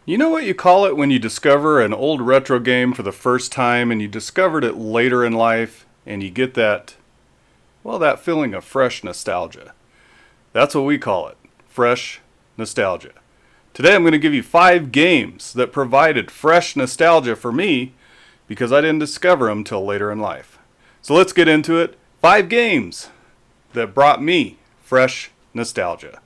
You know what you call it when you discover an old retro game for the first time and you discovered it later in life and you get that, well, that feeling of fresh nostalgia. That's what we call it, fresh nostalgia. Today I'm going to give you 5 games that provided fresh nostalgia for me because I didn't discover them till later in life. So let's get into it. 5 games that brought me fresh nostalgia.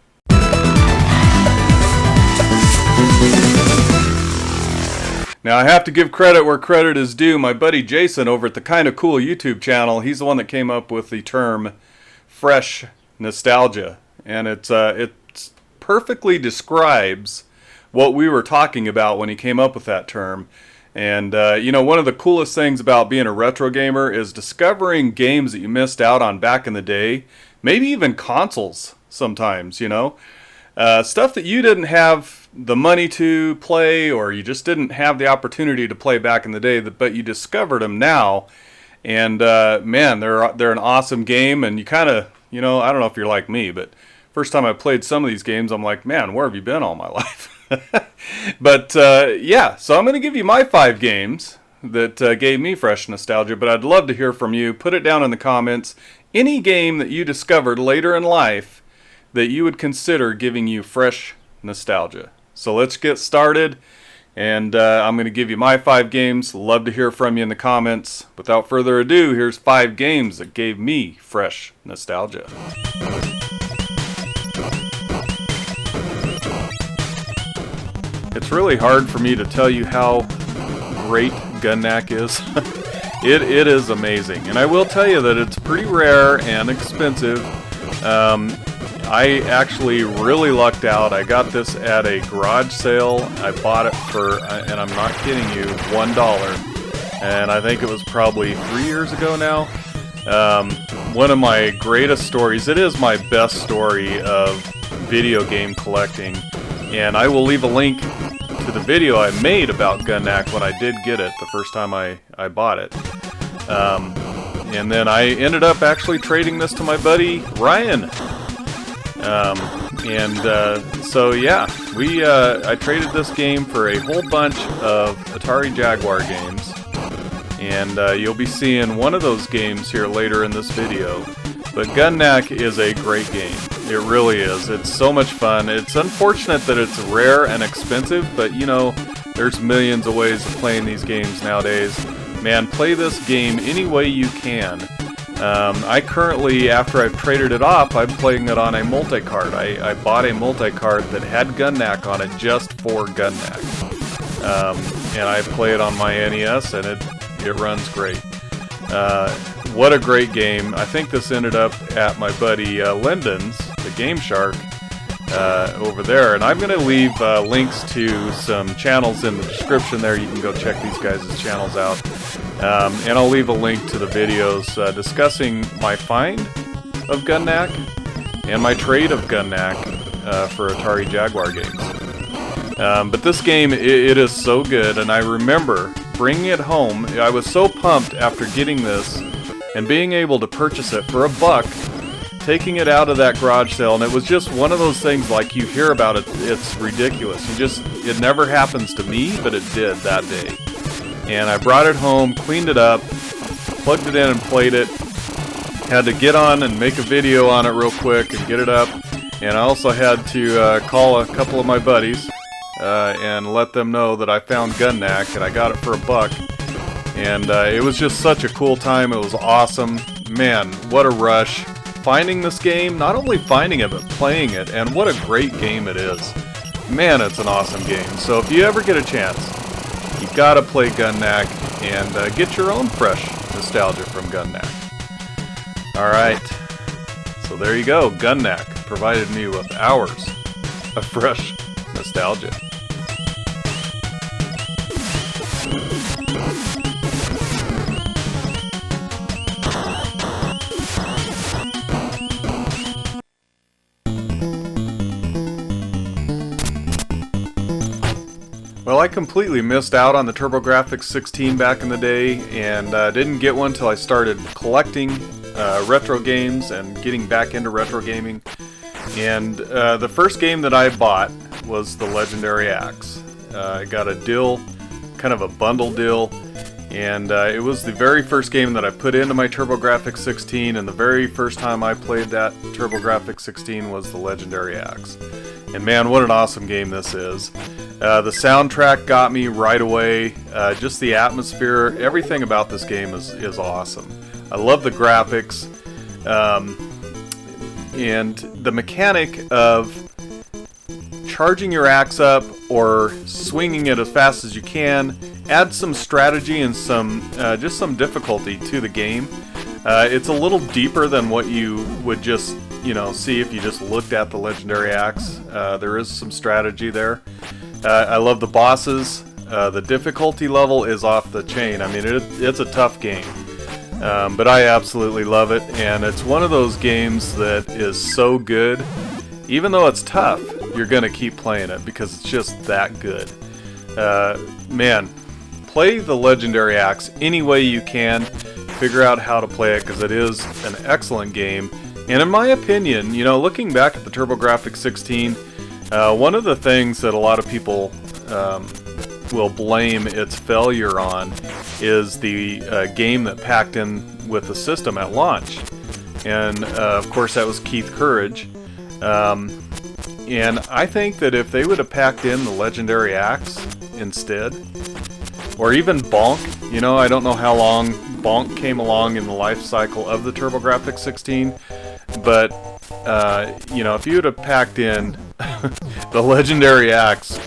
Now I have to give credit where credit is due. My buddy Jason over at the Kinda Cool YouTube channel, he's the one that came up with the term fresh nostalgia. And it perfectly describes what we were talking about when he came up with that term. And one of the coolest things about being a retro gamer is discovering games that you missed out on back in the day. Maybe even consoles sometimes, stuff that you didn't have the money to play, or you just didn't have the opportunity to play back in the day, but you discovered them now. And man, they're an awesome game. And you kind of, I don't know if you're like me, but first time I played some of these games, I'm like, man, where have you been all my life? But yeah, so I'm going to give you my 5 games that gave me fresh nostalgia, but I'd love to hear from you. Put it down in the comments. Any game that you discovered later in life that you would consider giving you fresh nostalgia. So let's get started, and I'm going to give you my 5 games. Love to hear from you in the comments. Without further ado, here's 5 games that gave me fresh nostalgia. It's really hard for me to tell you how great Gun.Nac is. It is amazing, and I will tell you that it's pretty rare and expensive. I actually really lucked out. I got this at a garage sale. I bought it for, and I'm not kidding you, $1. And I think it was probably 3 years ago now. One of my greatest stories, it is my best story of video game collecting. And I will leave a link to the video I made about Gun.Nac when I did get it the first time I bought it. And then I ended up actually trading this to my buddy Ryan. So yeah, I traded this game for a whole bunch of Atari Jaguar games, and you'll be seeing one of those games here later in this video. But Gun.Nac is a great game. It really is. It's so much fun. It's unfortunate that it's rare and expensive, but there's millions of ways of playing these games nowadays. Man, play this game any way you can. I currently, after I've traded it off, I'm playing it on a multi-card. I bought a multi-card that had Gun.Nac on it just for Gun.Nac. And I play it on my NES, and it runs great. What a great game. I think this ended up at my buddy Lyndon's, the Game Shark, over there. And I'm going to leave links to some channels in the description there. You can go check these guys' channels out. And I'll leave a link to the videos discussing my find of Gun.Nac and my trade of Gun.Nac for Atari Jaguar games. But this game, it is so good, and I remember bringing it home. I was so pumped after getting this and being able to purchase it for $1, taking it out of that garage sale, and it was just one of those things like you hear about it, it's ridiculous. It never happens to me, but it did that day. And I brought it home, cleaned it up, plugged it in and played it. Had to get on and make a video on it real quick and get it up. And I also had to call a couple of my buddies and let them know that I found Gun.Nac and I got it for $1. And it was just such a cool time. It was awesome. Man, what a rush. Finding this game, not only finding it, but playing it. And what a great game it is. Man, it's an awesome game. So if you ever get a chance, you gotta play Gun.Nac and get your own fresh nostalgia from Gun.Nac. Alright, so there you go. Gun.Nac provided me with hours of fresh nostalgia. Well, I completely missed out on the TurboGrafx 16 back in the day, and didn't get one until I started collecting retro games and getting back into retro gaming. And the first game that I bought was the Legendary Axe. I got a deal, kind of a bundle deal, and it was the very first game that I put into my TurboGrafx 16, and the very first time I played that TurboGrafx 16 was the Legendary Axe. And man, what an awesome game this is. The soundtrack got me right away. Just the atmosphere, everything about this game is awesome. I love the graphics, and the mechanic of charging your axe up or swinging it as fast as you can adds some strategy and just some difficulty to the game. It's a little deeper than what you would just see if you just looked at the Legendary Axe. There is some strategy there. I love the bosses. The difficulty level is off the chain. I mean, it's a tough game, but I absolutely love it, and it's one of those games that is so good. Even though it's tough, you're gonna keep playing it because it's just that good. Man, play the Legendary Axe any way you can. Figure out how to play it because it is an excellent game. And in my opinion, looking back at the TurboGrafx 16, one of the things that a lot of people will blame its failure on is the game that packed in with the system at launch. And of course that was Keith Courage. And I think that if they would have packed in the Legendary Axe instead, or even Bonk, I don't know how long Bonk came along in the life cycle of the TurboGrafx 16, but if you would have packed in the Legendary Axe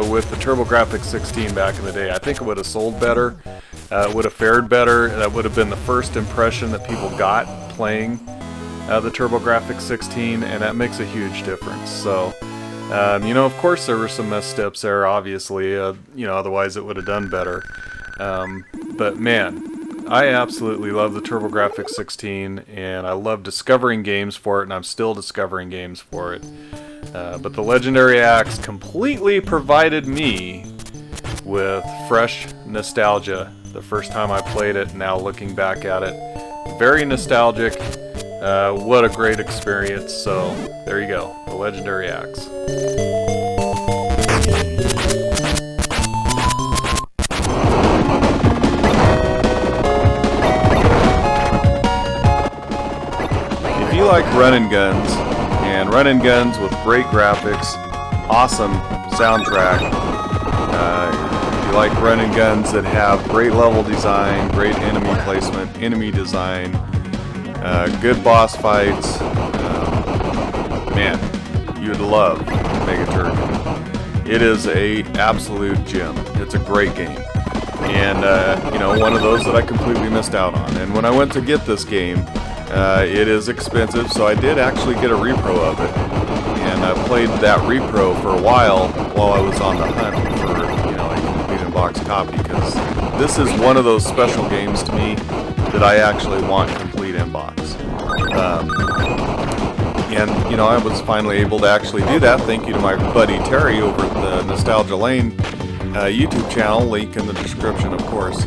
with the TurboGrafx 16 back in the day, I think it would have sold better. It would have fared better. That would have been the first impression that people got playing the TurboGrafx 16, and that makes a huge difference. So, of course there were some missteps there, obviously, otherwise it would have done better. But man, I absolutely love the TurboGrafx 16, and I love discovering games for it, and I'm still discovering games for it. But the Legendary Axe completely provided me with fresh nostalgia the first time I played it. Now looking back at it, very nostalgic. What a great experience. So there you go, the Legendary Axe. If you like run-and guns with great graphics, awesome soundtrack, if you like run-and guns that have great level design, great enemy placement, enemy design, good boss fights, man, you'd love Mega Turrican. It is a absolute gem. It's a great game, and one of those that I completely missed out on. And when I went to get this game, it is expensive, so I did actually get a repro of it, and I played that repro for a while I was on the hunt for a complete in-box copy, because this is one of those special games to me that I actually want complete in-box. And I was finally able to actually do that, thank you to my buddy Terry over at the Nostalgia Lane YouTube channel, link in the description, of course.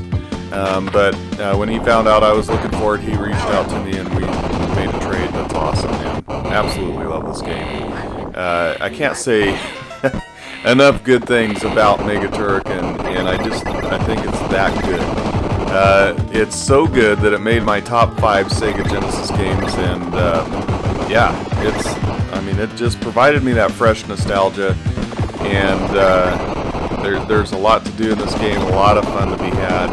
But when he found out I was looking for it, he reached out to me and we made a trade. That's awesome, man. Absolutely love this game. I can't say enough good things about Mega Turrican, and I think it's that good. It's so good that it made my top 5 Sega Genesis games, and it just provided me that fresh nostalgia, and there's a lot to do in this game, a lot of fun to be had,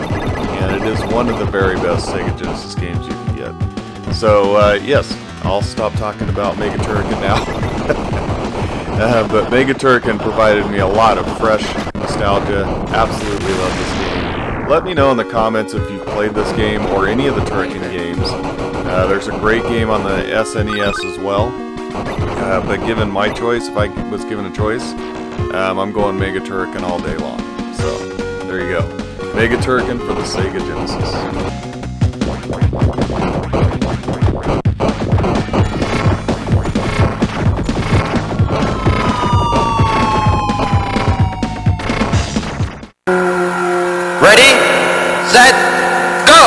and it is one of the very best Sega Genesis games you can get. So yes, I'll stop talking about Mega Turrican now. But Mega Turrican provided me a lot of fresh nostalgia. Absolutely love this game. Let me know in the comments if you've played this game or any of the Turrican games. There's a great game on the SNES as well. But given my choice, if I was given a choice, I'm going Mega Turrican all day long. So there you go. Mega Turrican for the Sega Genesis. Ready, set, go!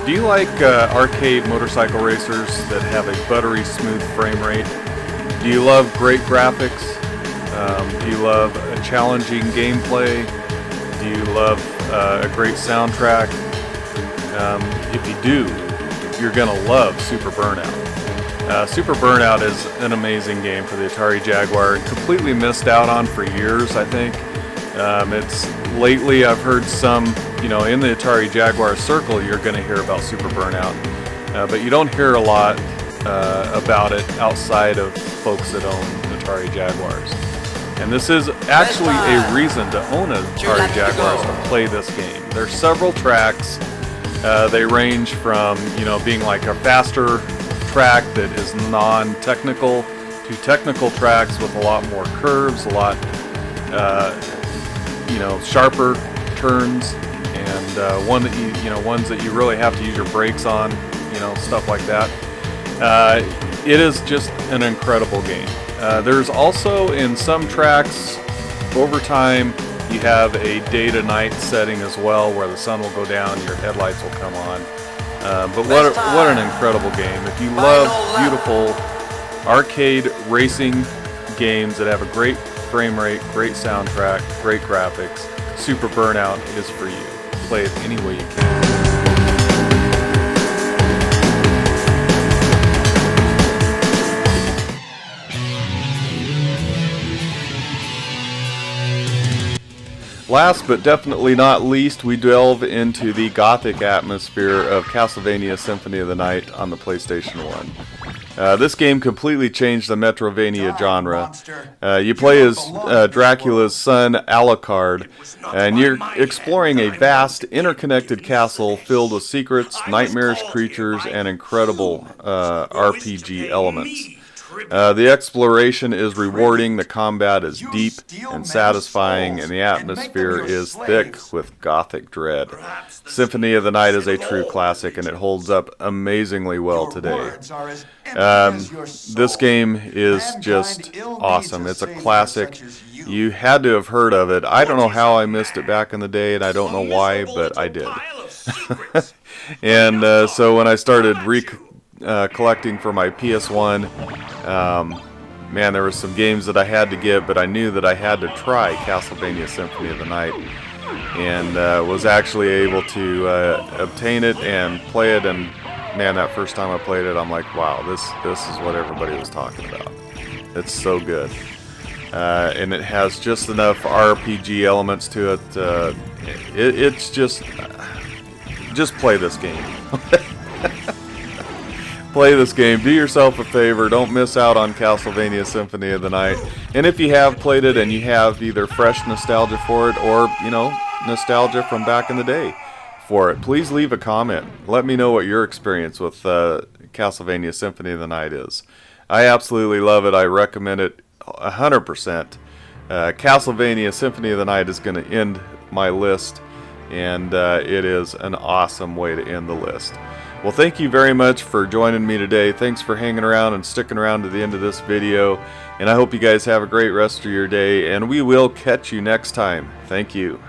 Do you like arcade motorcycle racers that have a buttery smooth frame rate? Do you love great graphics? Do you love a challenging gameplay? Do you love a great soundtrack? If you do, you're gonna love Super Burnout. Super Burnout is an amazing game for the Atari Jaguar. Completely missed out on for years, I think. It's lately I've heard some, in the Atari Jaguar circle, you're going to hear about Super Burnout, but you don't hear a lot about it outside of folks that own Atari Jaguars. And this is actually a reason to own an Atari Jaguar, is to play this game. There's several tracks. They range from, being like a faster track that is non-technical to technical tracks with a lot more curves, a lot sharper turns, and ones that you really have to use your brakes on, stuff like that. It is just an incredible game. There's also, in some tracks, over time, you have a day to night setting as well, where the sun will go down, your headlights will come on. But what an incredible game. If you love beautiful arcade racing games that have a great frame rate, great soundtrack, great graphics, Super Burnout is for you. Play it any way you can. Last but definitely not least, we delve into the gothic atmosphere of Castlevania Symphony of the Night on the PlayStation 1. This game completely changed the Metroidvania genre. You play as Dracula's son, Alucard, and you're exploring a vast, interconnected castle filled with secrets, nightmarish creatures, and incredible RPG elements. The exploration is rewarding, the combat is deep and satisfying, and the atmosphere is thick with gothic dread. Symphony of the Night is a true classic, and it holds up amazingly well today. This game is just awesome. It's a classic. You had to have heard of it. I don't know how I missed it back in the day, and I don't know why, but I did. And so when I started collecting for my PS1, man, there were some games that I had to get, but I knew that I had to try Castlevania Symphony of the Night, and was actually able to obtain it and play it. And man, that first time I played it, I'm like, wow, this is what everybody was talking about. It's so good, and it has just enough RPG elements to it. It's just play this game. Play this game. Do yourself a favor. Don't miss out on Castlevania Symphony of the Night. And if you have played it and you have either fresh nostalgia for it or, nostalgia from back in the day for it, please leave a comment. Let me know what your experience with Castlevania Symphony of the Night is. I absolutely love it. I recommend it 100%. Castlevania Symphony of the Night is going to end my list, and it is an awesome way to end the list. Well, thank you very much for joining me today. Thanks for hanging around and sticking around to the end of this video. And I hope you guys have a great rest of your day. And we will catch you next time. Thank you.